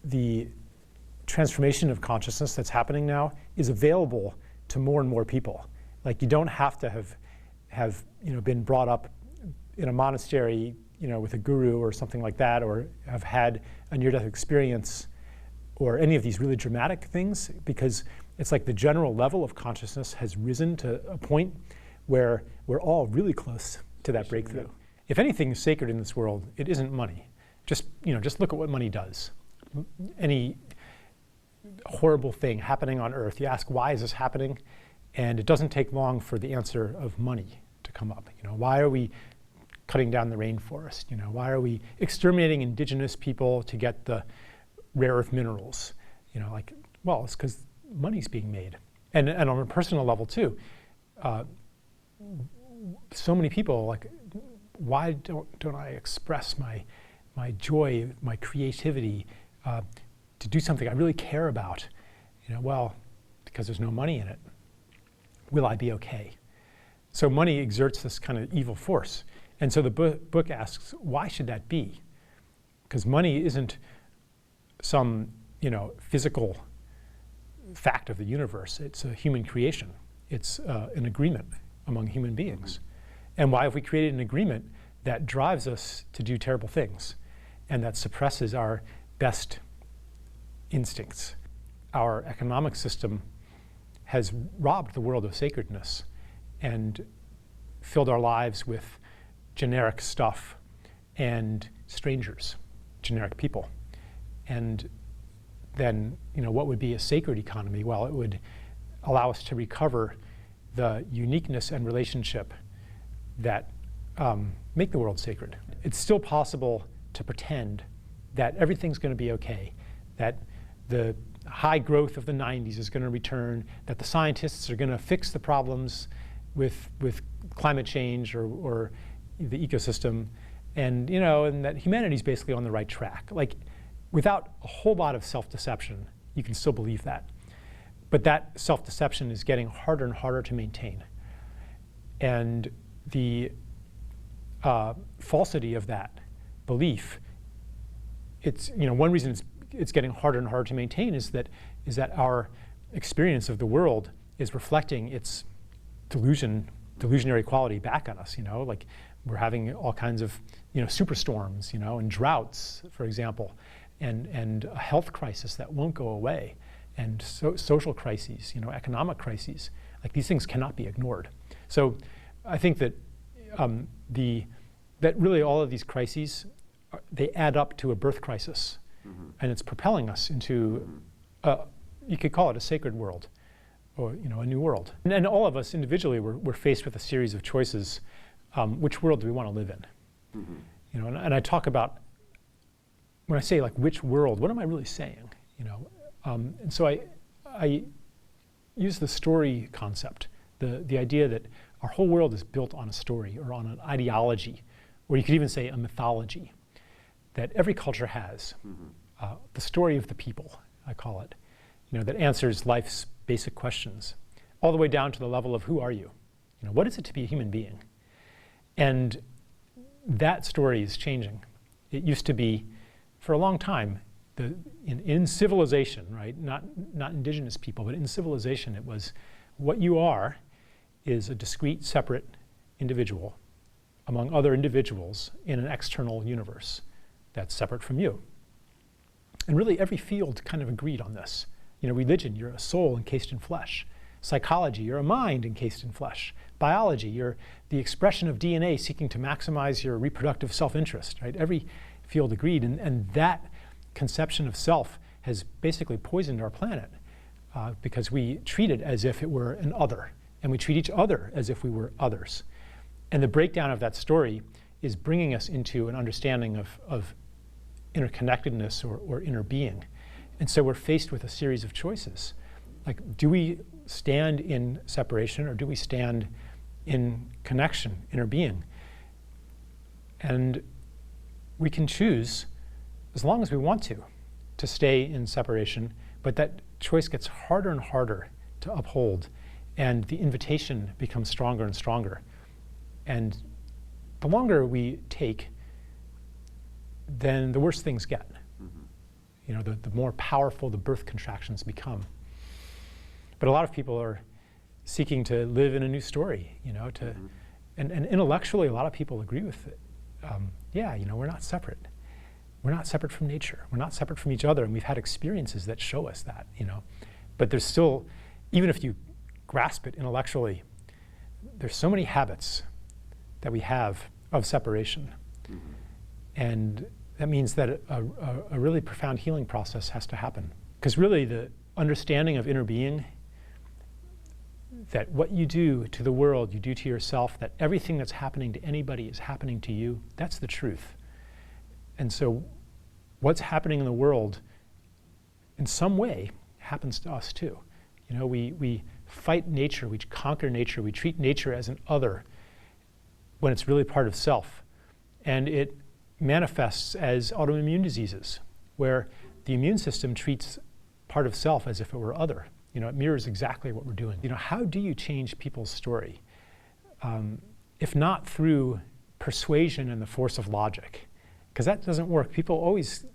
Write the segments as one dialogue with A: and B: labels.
A: the transformation of consciousness that's happening now is available to more and more people. Like, you don't have to have been brought up in a monastery, with a guru or something like that, or have had a near-death experience or any of these really dramatic things, because it's like the general level of consciousness has risen to a point where we're all really close to that breakthrough. If anything is sacred in this world, it isn't money. Just look at what money does. Any horrible thing happening on earth, you ask, why is this happening? And it doesn't take long for the answer of money to come up. Why are we cutting down the rainforest? Why are we exterminating indigenous people to get the rare earth minerals? It's because money's being made. And on a personal level too, so many people, why don't I express my joy, my creativity, to do something I really care about? Because there's no money in it. Will I be okay? So money exerts this kind of evil force. And so the book asks, why should that be? Because money isn't some, physical fact of the universe. It's a human creation. It's an agreement among human beings. And why have we created an agreement that drives us to do terrible things and that suppresses our best instincts? Our economic system has robbed the world of sacredness and filled our lives with generic stuff and strangers, generic people. And then, what would be a sacred economy? Well, it would allow us to recover the uniqueness and relationship that make the world sacred. It's still possible to pretend that everything's going to be okay, that the high growth of the 90s is going to return, that the scientists are going to fix the problems with climate change or the ecosystem, and that humanity's basically on the right track. Without a whole lot of self-deception, you can still believe that. But that self-deception is getting harder and harder to maintain. And the falsity of that belief, it's one reason it's getting harder and harder to maintain is that our experience of the world is reflecting its delusionary quality back on us. We're having all kinds of superstorms, and droughts, for example, and a health crisis that won't go away, and social crises, economic crises. These things cannot be ignored. So I think that that really all of these crises, they add up to a birth crisis, and it's propelling us into you could call it a sacred world, or a new world. And all of us individually, we're faced with a series of choices. Which world do we want to live in? And I talk about, when I say which world, what am I really saying? And so I use the story concept, the idea that our whole world is built on a story or on an ideology, or you could even say a mythology that every culture has. The story of the people, I call it, that answers life's basic questions, all the way down to the level of who are you? What is it to be a human being? And that story is changing. It used to be, for a long time, in civilization, right? Not indigenous people, but in civilization, it was what you are is a discrete, separate individual among other individuals in an external universe that's separate from you. And really, every field kind of agreed on this. Religion, you're a soul encased in flesh. Psychology, you're a mind encased in flesh. Biology, you're the expression of DNA seeking to maximize your reproductive self-interest, right? Every field agreed, and that conception of self has basically poisoned our planet because we treat it as if it were an other, and we treat each other as if we were others. And the breakdown of that story is bringing us into an understanding of interconnectedness or inner being. And so we're faced with a series of choices. Do we stand in separation, or do we stand in connection, inner being? And we can choose, as long as we want to stay in separation, but that choice gets harder and harder to uphold, and the invitation becomes stronger and stronger. And the longer we take, then the worse things get. the more powerful the birth contractions become. But a lot of people are seeking to live in a new story, and intellectually, a lot of people agree with it. We're not separate. We're not separate from nature. We're not separate from each other, and we've had experiences that show us that, But there's still, even if you grasp it intellectually, there's so many habits that we have of separation. And that means that a really profound healing process has to happen. Because really the understanding of inner being, that what you do to the world, you do to yourself, that everything that's happening to anybody is happening to you, that's the truth. And so what's happening in the world, in some way, happens to us too. We fight nature, we conquer nature, we treat nature as an other when it's really part of self. And it manifests as autoimmune diseases, where the immune system treats part of self as if it were other. It mirrors exactly what we're doing. How do you change people's story? If not through persuasion and the force of logic, because that doesn't work. People always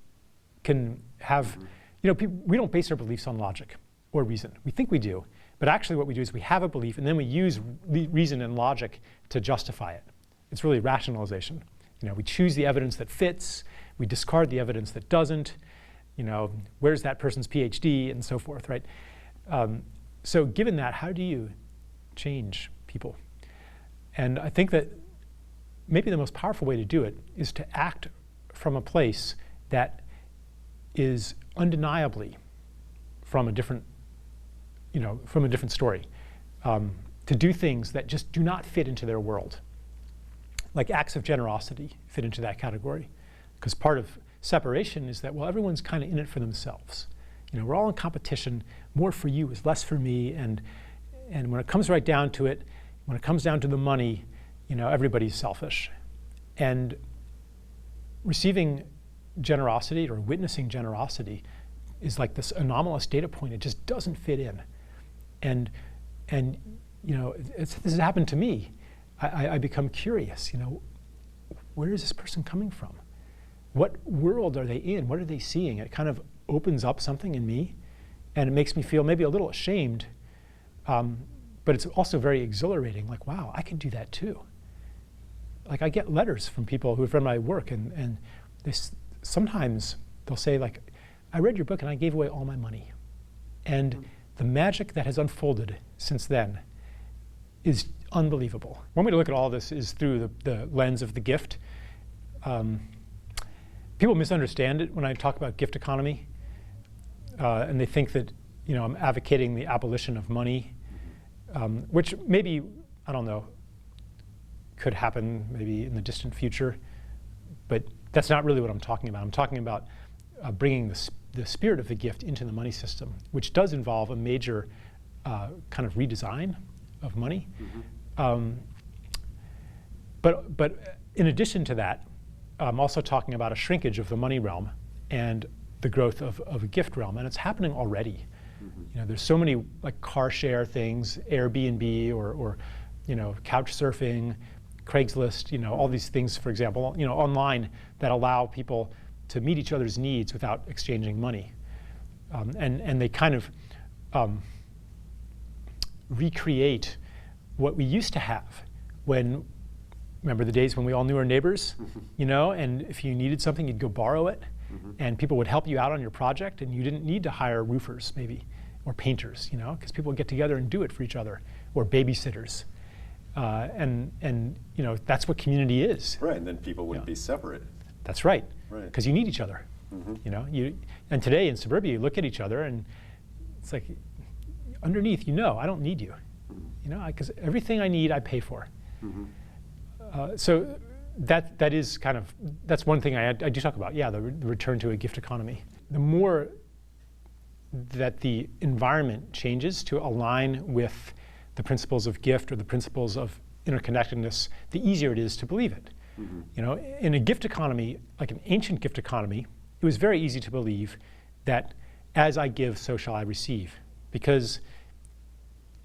A: can have, we don't base our beliefs on logic or reason. We think we do, but actually what we do is we have a belief and then we use reason and logic to justify it. It's really rationalization. We choose the evidence that fits, we discard the evidence that doesn't, where's that person's PhD and so forth, right? So given that, how do you change people? And I think that maybe the most powerful way to do it is to act from a place that is undeniably from a different story, to do things that just do not fit into their world. Like acts of generosity fit into that category. Because part of separation is that, well, everyone's kind of in it for themselves. We're all in competition. More for you is less for me. And when it comes right down to it, when it comes down to the money, everybody's selfish. And receiving generosity or witnessing generosity is like this anomalous data point. It just doesn't fit in. And this has happened to me. I become curious, where is this person coming from? What world are they in? What are they seeing? It kind of opens up something in me, and it makes me feel maybe a little ashamed, but it's also very exhilarating. Like, wow, I can do that too. Like, I get letters from people who have read my work, and sometimes they'll say, like, I read your book and I gave away all my money. And the magic that has unfolded since then is unbelievable. One way to look at all this is through the lens of the gift. People misunderstand it when I talk about gift economy, and they think that I'm advocating the abolition of money, which maybe, I don't know, could happen maybe in the distant future, but that's not really what I'm talking about. I'm talking about bringing the spirit of the gift into the money system, which does involve a major kind of redesign of money. But in addition to that, I'm also talking about a shrinkage of the money realm and the growth of a gift realm, and it's happening already. There's so many like car share things, Airbnb or couch surfing, Craigslist, all these things, for example, online that allow people to meet each other's needs without exchanging money, and they kind of recreate what we used to have when. Remember the days when we all knew our neighbors, and if you needed something, you'd go borrow it, and people would help you out on your project, and you didn't need to hire roofers, maybe, or painters, because people would get together and do it for each other, or babysitters, and that's what community is.
B: Right, and then people wouldn't be separate.
A: That's right, because you need each other. And today in suburbia, you look at each other, and it's like, underneath, I don't need you, because everything I need, I pay for. So that is kind of, that's one thing I do talk about, the return to a gift economy. The more that the environment changes to align with the principles of gift or the principles of interconnectedness, the easier it is to believe it. In a gift economy, like an ancient gift economy, it was very easy to believe that as I give, so shall I receive. Because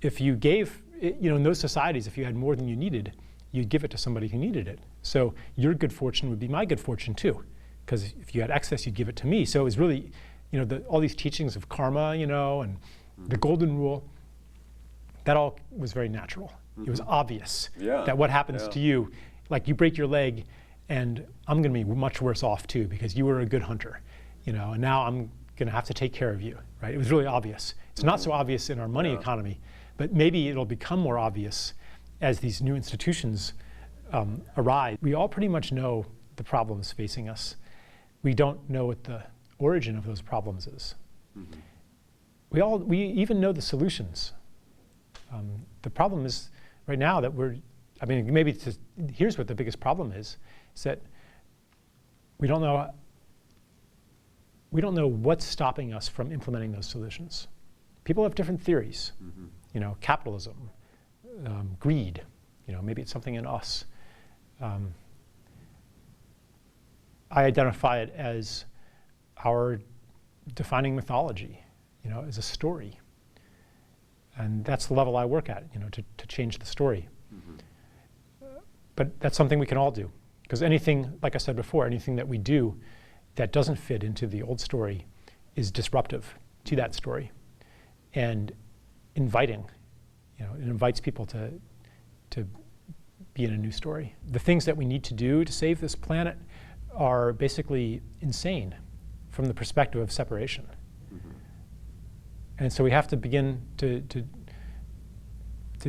A: if you gave, in those societies, if you had more than you needed, you'd give it to somebody who needed it. So your good fortune would be my good fortune too, because if you had excess, you'd give it to me. So it was really all these teachings of karma, and the golden rule, that all was very natural. It was obvious that what happens to you, like you break your leg, and I'm going to be much worse off too because you were a good hunter, and now I'm going to have to take care of you, right? It was really obvious. It's not so obvious in our money economy, but maybe it'll become more obvious as these new institutions arise. We all pretty much know the problems facing us. We don't know what the origin of those problems is. We even know the solutions. The problem is right now that here's what the biggest problem is that we don't know what's stopping us from implementing those solutions. People have different theories, capitalism, greed, maybe it's something in us. I identify it as our defining mythology, as a story. And that's the level I work at, to change the story. But that's something we can all do. Because anything, like I said before, anything that we do that doesn't fit into the old story is disruptive to that story and inviting. It invites people to be in a new story. The things that we need to do to save this planet are basically insane from the perspective of separation. And so we have to begin to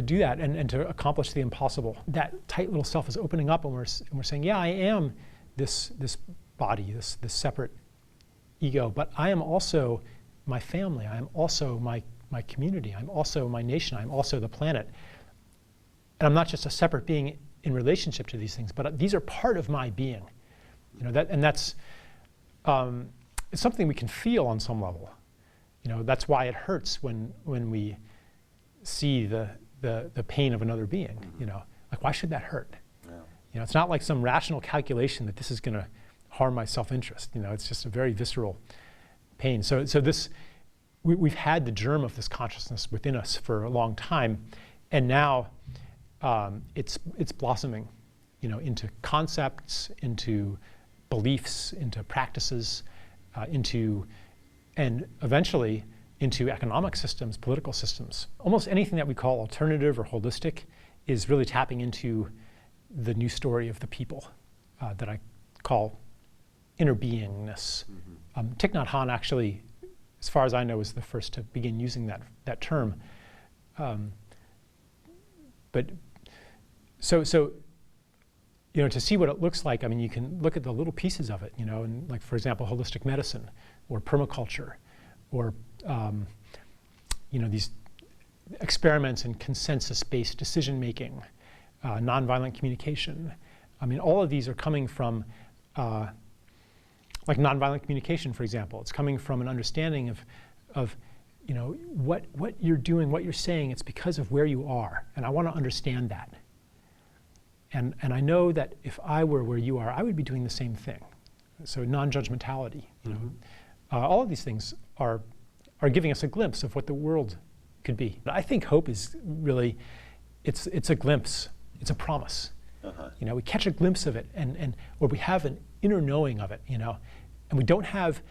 A: do that and to accomplish the impossible. That tight little self is opening up, and we're saying, yeah, I am this body, this separate ego, but I am also my family. I am also my community. I'm also my nation. I'm also the planet. And I'm not just a separate being in relationship to these things, but these are part of my being. That's it's something we can feel on some level. That's why it hurts when we see the pain of another being. Like, why should that hurt? It's not like some rational calculation that this is going to harm my self-interest. It's just a very visceral pain. So this, we've had the germ of this consciousness within us for a long time, and now it's blossoming, into concepts, into beliefs, into practices, and eventually into economic systems, political systems. Almost anything that we call alternative or holistic is really tapping into the new story of the people that I call inner beingness. Thich Nhat Hanh actually, as far as I know, was the first to begin using that term. But so to see what it looks like, you can look at the little pieces of it, and like, for example, holistic medicine or permaculture or, these experiments in consensus-based decision-making, nonviolent communication. All of these are coming from, like nonviolent communication, for example. It's coming from an understanding of what you're doing, what you're saying, it's because of where you are, and I want to understand that. And I know that if I were where you are, I would be doing the same thing. So non-judgmentality, all of these things are giving us a glimpse of what the world could be. I think hope is really, it's a glimpse, it's a promise. We catch a glimpse of it, or we have an inner knowing of it, and we don't have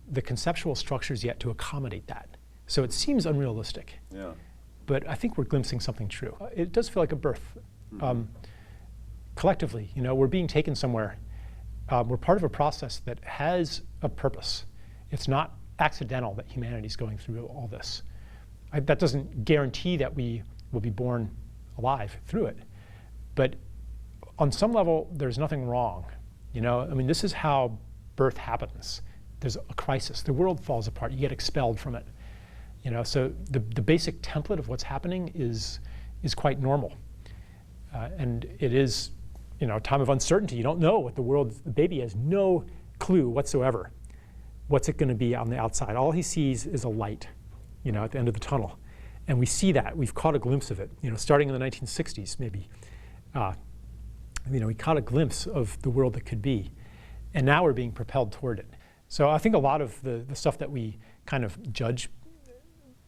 A: the conceptual structures yet to accommodate that. So it seems unrealistic. But I think we're glimpsing something true. It does feel like a birth. Collectively, we're being taken somewhere. We're part of a process that has a purpose. It's not accidental that humanity's going through all this. That doesn't guarantee that we will be born alive through it. But on some level, there's nothing wrong. This is how birth happens. There's a crisis. The world falls apart. You get expelled from it. So the basic template of what's happening is quite normal. And it is, a time of uncertainty. You don't know what the baby has no clue whatsoever. What's it going to be on the outside? All he sees is a light, at the end of the tunnel. And we see that. We've caught a glimpse of it, starting in the 1960s, maybe. We caught a glimpse of the world that could be. And now we're being propelled toward it. So I think a lot of the stuff that we kind of judge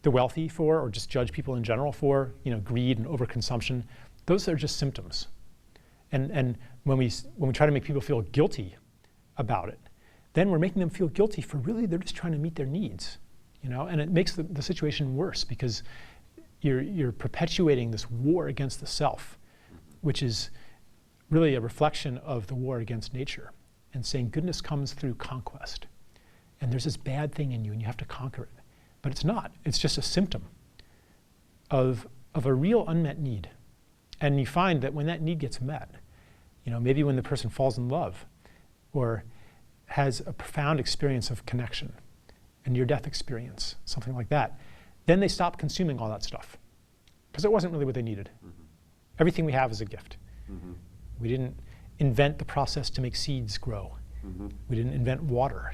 A: the wealthy for, or just judge people in general for, greed and overconsumption, those are just symptoms. And when we try to make people feel guilty about it, then we're making them feel guilty for really they're just trying to meet their needs, you know? And it makes the situation worse because you're perpetuating this war against the self, which is really a reflection of the war against nature, and saying goodness comes through conquest. And there's this bad thing in you and you have to conquer it. But it's not. It's just a symptom of a real unmet need. And you find that when that need gets met, you know, maybe when the person falls in love or has a profound experience of connection, a near-death experience, something like that, then they stop consuming all that stuff because it wasn't really what they needed. Everything we have is a gift. We didn't invent the process to make seeds grow. We didn't invent water